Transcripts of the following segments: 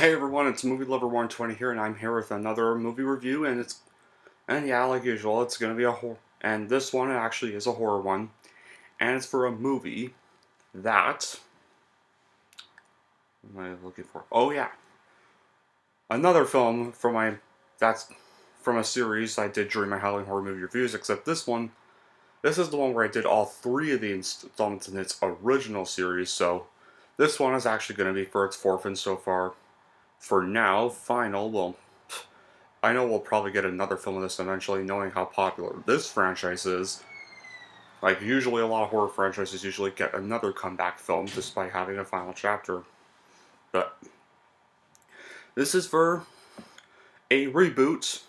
Hey everyone, it's Movie Lover 120 here, and I'm here with another movie review, and yeah, like usual, it's gonna be a horror, and this one actually is a horror one, and it's for a movie that, what am I looking for? Oh yeah, another film that's from a series I did during my Halloween horror movie reviews, except this is the one where I did all three of the installments in its original series, so this one is actually gonna be for its fourth and so far, for now, final, well, I know we'll probably get another film of this eventually, knowing how popular this franchise is. Like, usually a lot of horror franchises usually get another comeback film despite having a final chapter. But this is for a reboot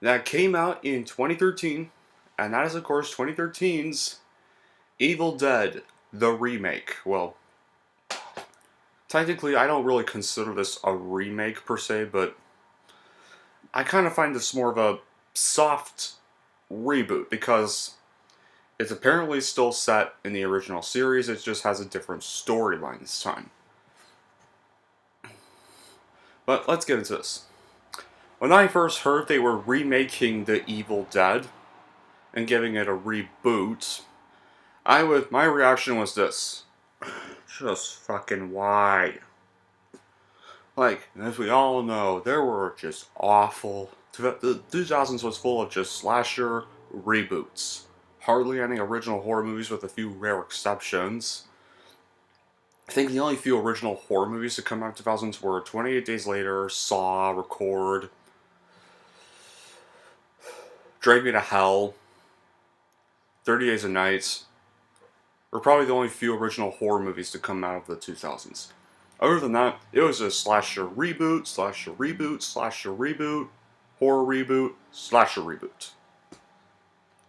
that came out in 2013, and that is, of course, 2013's Evil Dead, the remake. Well, technically, I don't really consider this a remake per se, but I kind of find this more of a soft reboot because it's apparently still set in the original series, it just has a different storyline this time. But let's get into this. When I first heard they were remaking The Evil Dead and giving it a reboot, my reaction was this. Just fucking why? Like, as we all know, there were just awful. The 2000s was full of just slasher reboots. Hardly any original horror movies with a few rare exceptions. I think the only few original horror movies to come out in 2000s were 28 Days Later, Saw, Record, Drag Me to Hell, 30 Days a Night, were probably the only few original horror movies to come out of the 2000s. Other than that, it was a slasher reboot, slasher reboot, slasher reboot, horror reboot, slasher reboot.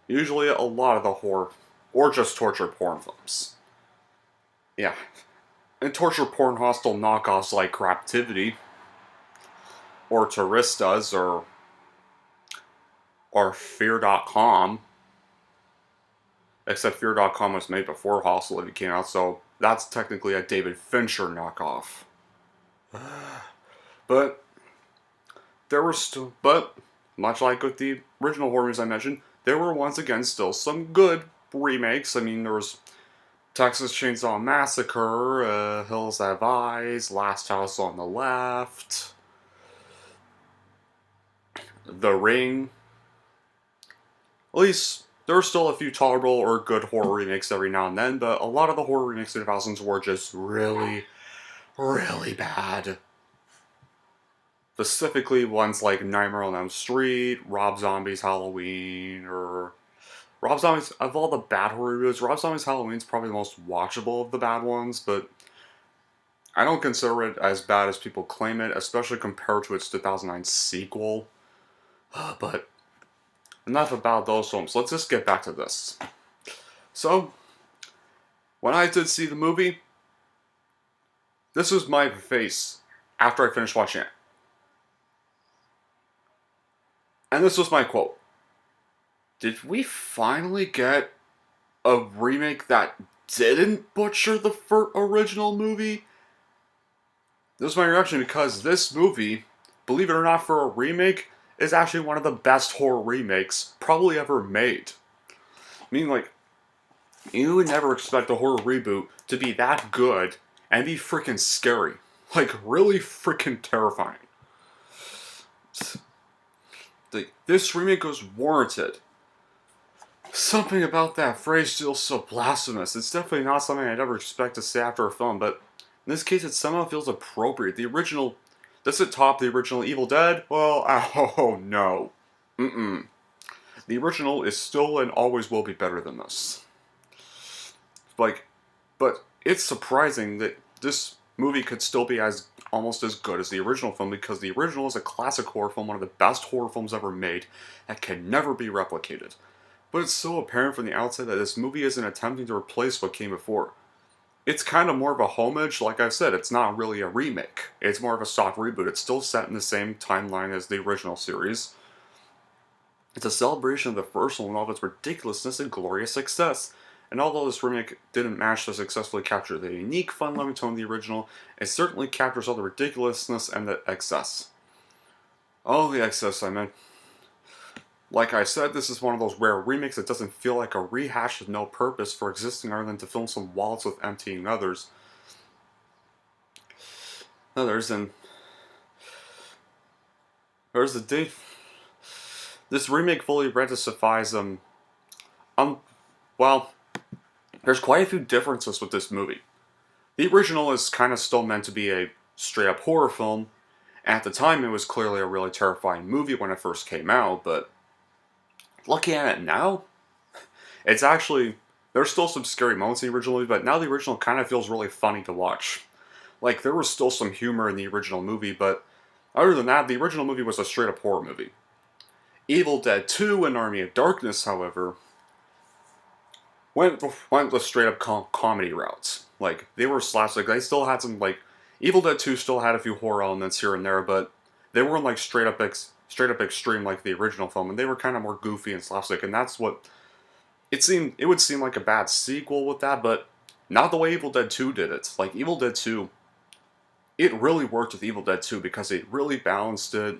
Usually a lot of the horror, or just torture porn films. Yeah. And torture porn hostile knockoffs like Craptivity, or Touristas, or Fear.com. Except Fear.com was made before Hostel if it came out, so that's technically a David Fincher knockoff. But much like with the original horror movies I mentioned, there were once again still some good remakes. I mean, there was Texas Chainsaw Massacre, Hills Have Eyes, Last House on the Left, The Ring. At least there were still a few tolerable or good horror remakes every now and then, but a lot of the horror remakes in the 2000s were just really, really bad. Specifically ones like Nightmare on Elm Street, Rob Zombie's Halloween, or Rob Zombie's, of all the bad horror reboots, Rob Zombie's Halloween's probably the most watchable of the bad ones, but I don't consider it as bad as people claim it, especially compared to its 2009 sequel. But enough about those films, let's just get back to this. So, when I did see the movie, this was my face after I finished watching it. And this was my quote. Did we finally get a remake that didn't butcher the original movie? This was my reaction because this movie, believe it or not, for a remake, is actually one of the best horror remakes probably ever made. I mean, like, you would never expect a horror reboot to be that good and be freaking scary. Like, really freaking terrifying. This remake was warranted. Something about that phrase feels so blasphemous. It's definitely not something I'd ever expect to say after a film, but in this case it somehow feels appropriate. The original, does it top the original Evil Dead? Well, oh no. The original is still and always will be better than this. Like, but it's surprising that this movie could still be almost as good as the original film, because the original is a classic horror film, one of the best horror films ever made, that can never be replicated. But it's so apparent from the outset that this movie isn't attempting to replace what came before. It's kind of more of a homage, like I said, it's not really a remake. It's more of a soft reboot. It's still set in the same timeline as the original series. It's a celebration of the first one with all of its ridiculousness and glorious success. And although this remake didn't manage to successfully capture the unique, fun-loving tone of the original, it certainly captures all the ridiculousness and the excess. Oh, the excess, I meant. Like I said, this is one of those rare remakes that doesn't feel like a rehash with no purpose for existing other than to fill some wallets with emptying and there's the day. This remake fully rectifies well, there's quite a few differences with this movie. The original is kind of still meant to be a straight up horror film. At the time, it was clearly a really terrifying movie when it first came out, but looking at it now, it's actually, there's still some scary moments in the original movie, but now the original kind of feels really funny to watch. Like, there was still some humor in the original movie, but other than that, the original movie was a straight up horror movie. Evil Dead 2 and Army of Darkness, however, went the straight up comedy routes. Like, they were slapstick. They still had some, like, Evil Dead 2 still had a few horror elements here and there, but they weren't like straight up extreme like the original film, and they were kind of more goofy and slapstick, and that's what it would seem like a bad sequel with that, but not the way Evil Dead 2 did it. Like, Evil Dead 2, it really worked with Evil Dead 2 because it really balanced it.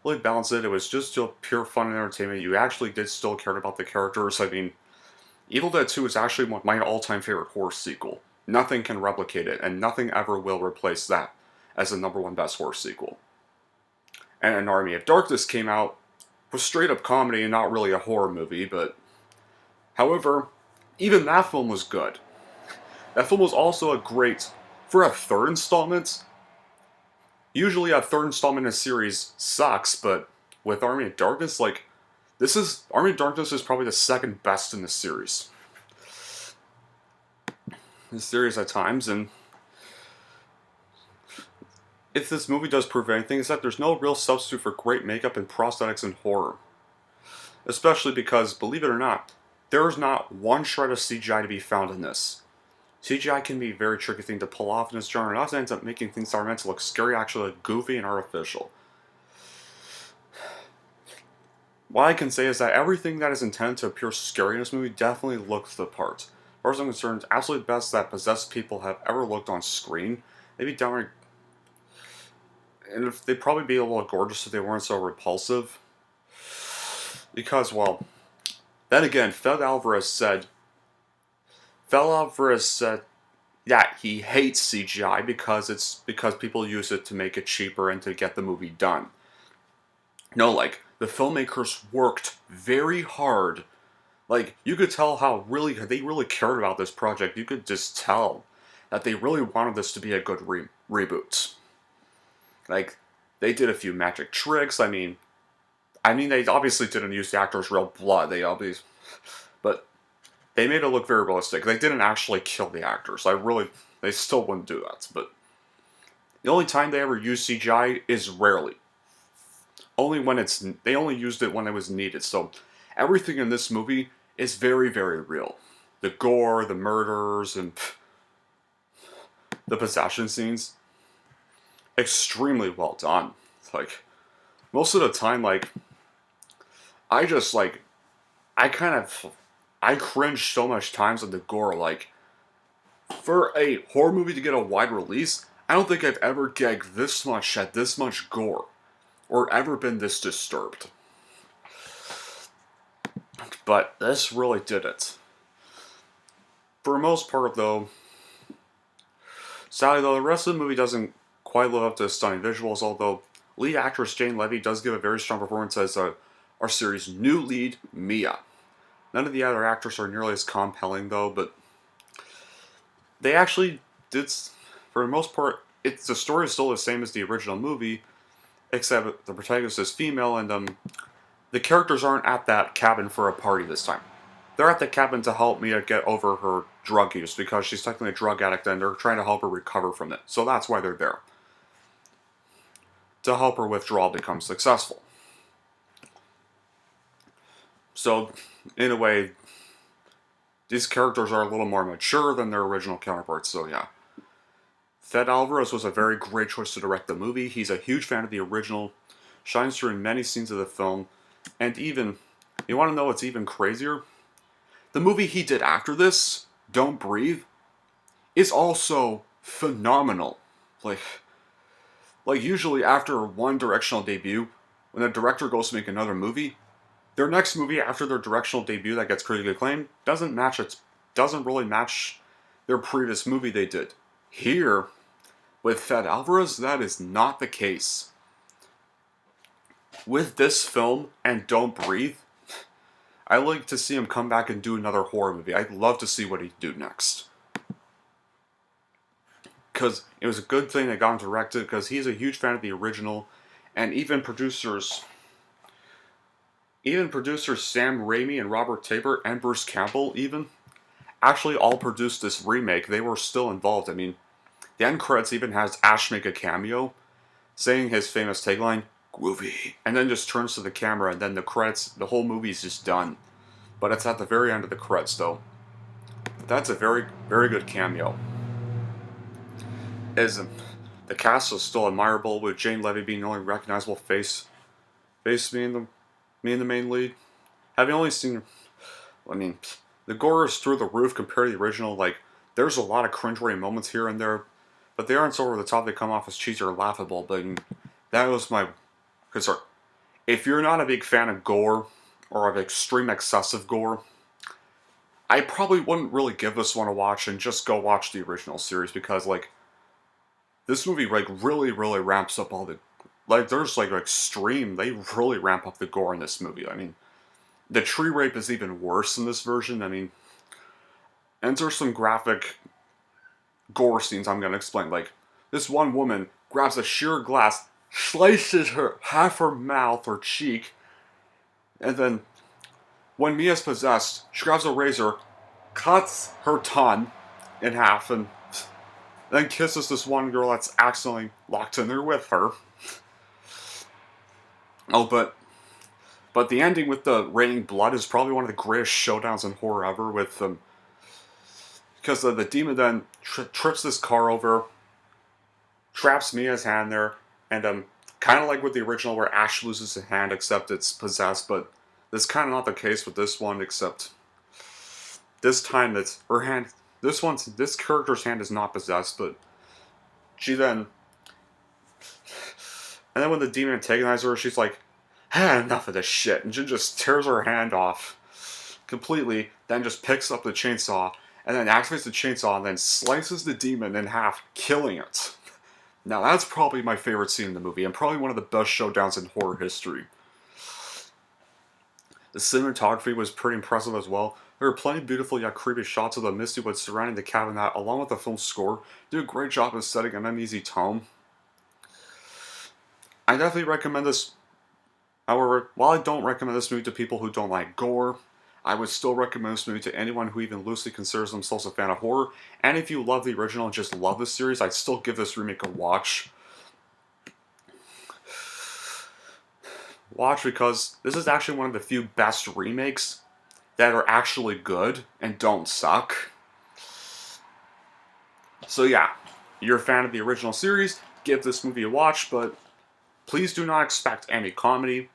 It was just still pure fun and entertainment. You actually did still care about the characters. I mean, Evil Dead 2 is actually my all-time favorite horror sequel. Nothing can replicate it, and nothing ever will replace that as the #1 best horror sequel. And An Army of Darkness came out with straight-up comedy and not really a horror movie, but however, even that film was good. That film was also for a third installment. Usually a third installment in a series sucks, but with Army of Darkness, like, Army of Darkness is probably the second best in the series. At times, and if this movie does prove anything, it's that there's no real substitute for great makeup and prosthetics in horror. Especially because, believe it or not, there is not one shred of CGI to be found in this. CGI can be a very tricky thing to pull off in this genre, and often ends up making things that are meant to look scary actually look goofy and artificial. What I can say is that everything that is intended to appear scary in this movie definitely looks the part. As far as I'm concerned, absolutely the best that possessed people have ever looked on screen. Maybe downright, and if they'd probably be a little gorgeous if they weren't so repulsive. Because, well, then again, Fede Alvarez said that he hates CGI because people use it to make it cheaper and to get the movie done. No, like, the filmmakers worked very hard. Like, you could tell how they really cared about this project. You could just tell that they really wanted this to be a good reboot. Like, they did a few magic tricks. I mean, they obviously didn't use the actors' real blood. But they made it look very realistic. They didn't actually kill the actors. They still wouldn't do that. But the only time they ever used CGI is rarely. They only used it when it was needed. So everything in this movie is very, very real. The gore, the murders, and the possession scenes, extremely well done. Like, most of the time, like, I cringe so much times at the gore. Like, for a horror movie to get a wide release, I don't think I've ever gagged this much at this much gore, or ever been this disturbed. But this really did it. For the most part, though, sadly though, the rest of the movie doesn't quite live up to the stunning visuals, although lead actress Jane Levy does give a very strong performance as our series' new lead, Mia. None of the other actors are nearly as compelling though, but they actually did, for the most part, the story is still the same as the original movie, except the protagonist is female, and the characters aren't at that cabin for a party this time. They're at the cabin to help Mia get over her drug use, because she's technically a drug addict and they're trying to help her recover from it. So that's why they're there. To help her withdrawal become successful. So, in a way, these characters are a little more mature than their original counterparts, so yeah. Fede Alvarez was a very great choice to direct the movie. He's a huge fan of the original, shines through in many scenes of the film, and even, you want to know what's even crazier? The movie he did after this, Don't Breathe, is also phenomenal. Like, like usually after one directional debut, when a director goes to make another movie, their next movie after their directional debut that gets critically acclaimed doesn't really match their previous movie they did. Here, with Fede Alvarez, that is not the case. With this film and Don't Breathe, I like to see him come back and do another horror movie. I'd love to see what he'd do next. Because it was a good thing they got him directed, because he's a huge fan of the original, and even producers Sam Raimi and Robert Tabor and Bruce Campbell even actually all produced this remake. They were still involved. I mean, the end credits even has Ash make a cameo, saying his famous tagline, "Groovy," and then just turns to the camera, and then the credits, the whole movie's just done. But it's at the very end of the credits, though. That's a very, very good cameo. The cast is still admirable, with Jane Levy being the only recognizable face being the main lead. Having only seen, I mean, the gore is through the roof compared to the original. Like, there's a lot of cringeworthy moments here and there, but they aren't so over the top they come off as cheesy or laughable. But that was my concern. If you're not a big fan of gore, or of extreme excessive gore, I probably wouldn't really give this one a watch and just go watch the original series, because, like, this movie, like, really, really ramps up all the, like, there's, like, extreme, they really ramp up the gore in this movie. I mean, the tree rape is even worse in this version. I mean, and there's some graphic gore scenes I'm gonna explain. Like, this one woman grabs a sheer glass, slices half her mouth or cheek, and then when Mia's possessed, she grabs a razor, cuts her tongue in half, and then kisses this one girl that's accidentally locked in there with her. Oh, but the ending with the raining blood is probably one of the greatest showdowns in horror ever. Because the demon then trips this car over, traps Mia's hand there, and kind of like with the original where Ash loses a hand, except it's possessed. But that's kind of not the case with this one, except this time it's her hand. This character's hand is not possessed, but she then, and then when the demon antagonizes her, she's like, enough of this shit, and she just tears her hand off completely, then just picks up the chainsaw, and then activates the chainsaw, and then slices the demon in half, killing it. Now that's probably my favorite scene in the movie, and probably one of the best showdowns in horror history. The cinematography was pretty impressive as well. There were plenty of beautiful yet creepy shots of the misty woods surrounding the cabin that, along with the film's score, do a great job of setting an uneasy tone. I definitely recommend this. However, while I don't recommend this movie to people who don't like gore, I would still recommend this movie to anyone who even loosely considers themselves a fan of horror. And if you love the original and just love the series, I'd still give this remake a watch. Because this is actually one of the few best remakes that are actually good and don't suck. So yeah, you're a fan of the original series, give this movie a watch, but please do not expect any comedy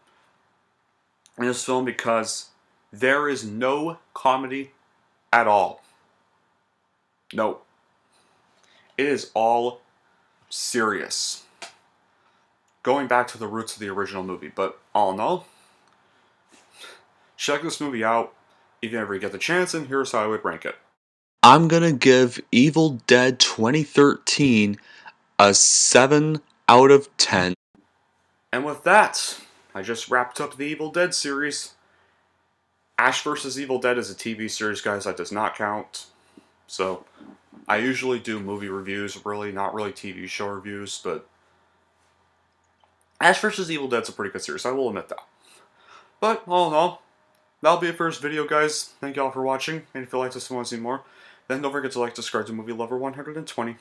in this film, because there is no comedy at all. No. It is all serious. Going back to the roots of the original movie. But all in all, check this movie out if you ever get the chance, and here's how I would rank it. I'm gonna give Evil Dead 2013 a 7 out of 10. And with that, I just wrapped up the Evil Dead series. Ash vs. Evil Dead is a TV series, guys, that does not count. So, I usually do movie reviews, really, not really TV show reviews, but Ash vs. Evil Dead's a pretty good series, I will admit that. But, all in all, that'll be it for this video, guys. Thank y'all for watching, and if you'd like to want to see more, then don't forget to like, subscribe to Movie Lover 120.